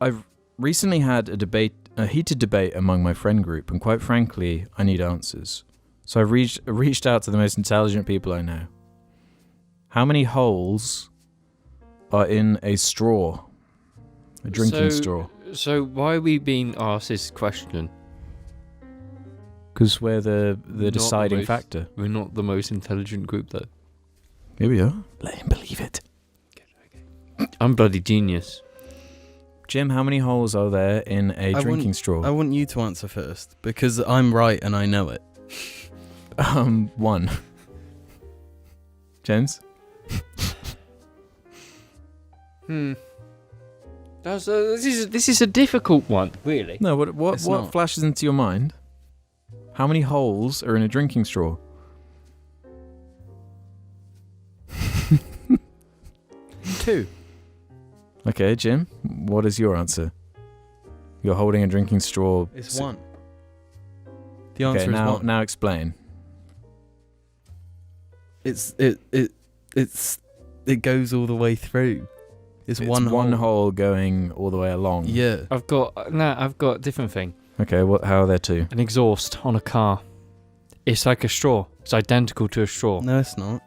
I've recently had a heated debate among my friend group, and quite frankly, I need answers. So I've reached out to the most intelligent people I know. How many holes are in a straw? A drinking straw? So why are we being asked this question? Because we're the deciding factor. We're not the most intelligent group, though. Here we are. Let him believe it. Okay. I'm bloody genius. Jim, how many holes are there in a drinking straw? I want you to answer first, because I'm right and I know it. 1. James? This is a difficult one, really. No, what flashes into your mind? How many holes are in a drinking straw? 2. Okay, Jim, what is your answer? You're holding a drinking straw. It's 1. The answer is 1. Now explain. It goes all the way through. It's one hole going all the way along. Yeah. I've got a different thing. Okay, how are there 2? An exhaust on a car. It's like a straw. It's identical to a straw. No, it's not.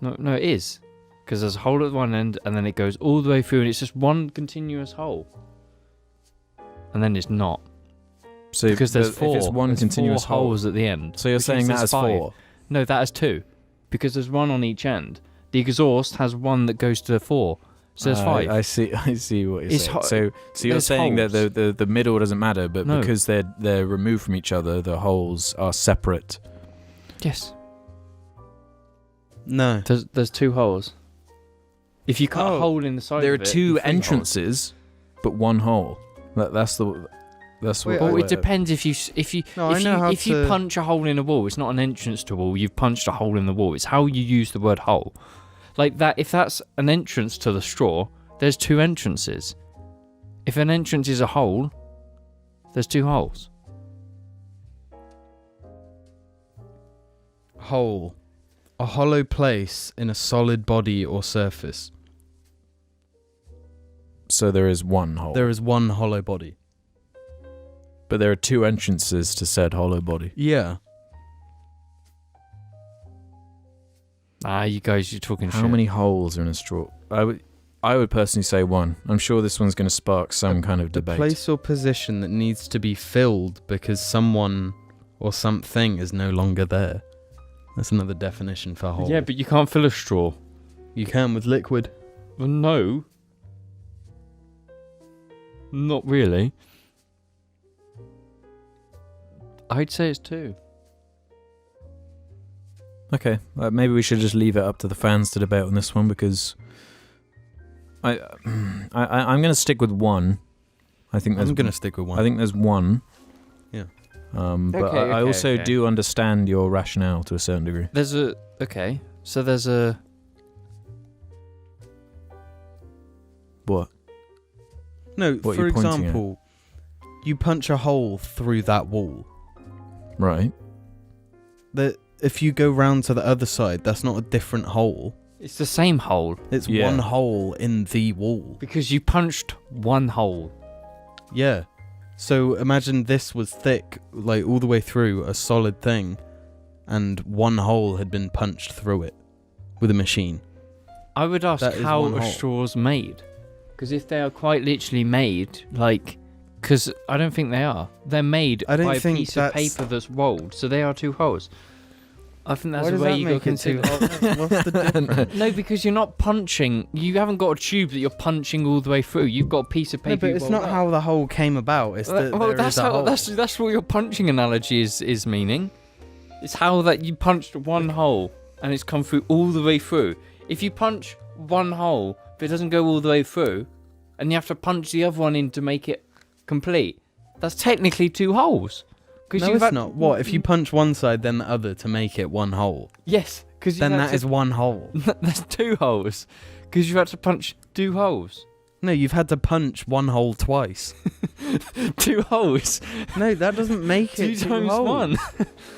No, it is. Because there's a hole at one end, and then it goes all the way through, and it's just one continuous hole. And then it's not. So because there's 4. If it's one continuous four holes at the end. So you're saying that is 4? No, that is 2. Because there's one on each end. The exhaust has one that goes to 4. So there's 5. I see what you're saying. So you're saying holes. that the middle doesn't matter, but No. because they're removed from each other, the holes are separate. Yes. No. There's 2 holes. If you cut a hole in the side there of are it, 2 3 entrances, but 1 hole. That's what. Well, it depends if you punch a hole in a wall. It's not an entrance to a wall. You've punched a hole in the wall. It's how you use the word hole. Like that. If that's an entrance to the straw, there's 2 entrances. If an entrance is a hole, there's 2 holes. Hole. A hollow place in a solid body or surface. So there is 1 hole. There is 1 hollow body. But there are 2 entrances to said hollow body. Yeah. You guys, you're talking shit. How many holes are in a straw? I would personally say 1. I'm sure this one's going to spark some kind of debate. The place or position that needs to be filled because someone or something is no longer there. That's another definition for hole. Yeah, but you can't fill a straw. You can with liquid. Well, no. Not really. I'd say it's 2. Okay, maybe we should just leave it up to the fans to debate on this one, because I'm going to stick with 1. I'm going to stick with 1. I think there's 1. Yeah. But I also do understand your rationale to a certain degree. There's a What? No, What for are you pointing at? example, you punch a hole through that wall. Right. If you go round to the other side, that's not a different hole. It's the same hole. It's one hole in the wall. Because you punched 1 hole. Yeah. So imagine this was thick, like all the way through, a solid thing, and 1 hole had been punched through it with a machine. I would ask how a straw's made. Because if they are quite literally made, because I don't think they are. They're made by a piece of paper that's rolled, so they are 2 holes. I think that's the way you go into What's the difference? No, because you're not punching. You haven't got a tube that you're punching all the way through. You've got a piece of paper. No, but it's not how the hole came about. It's that that's what your punching analogy is meaning. It's how that you punched 1 hole and it's come through all the way through. If you punch 1 hole but it doesn't go all the way through, and you have to punch the other one in to make it complete, that's technically 2 holes. No, it's not. What, if you punch one side then the other to make it 1 hole? Yes, because then that is 1 hole. That's 2 holes. Because you've had to punch 2 holes. No, you've had to punch 1 hole twice. 2 holes. No, that doesn't make it 2 times holes. 1.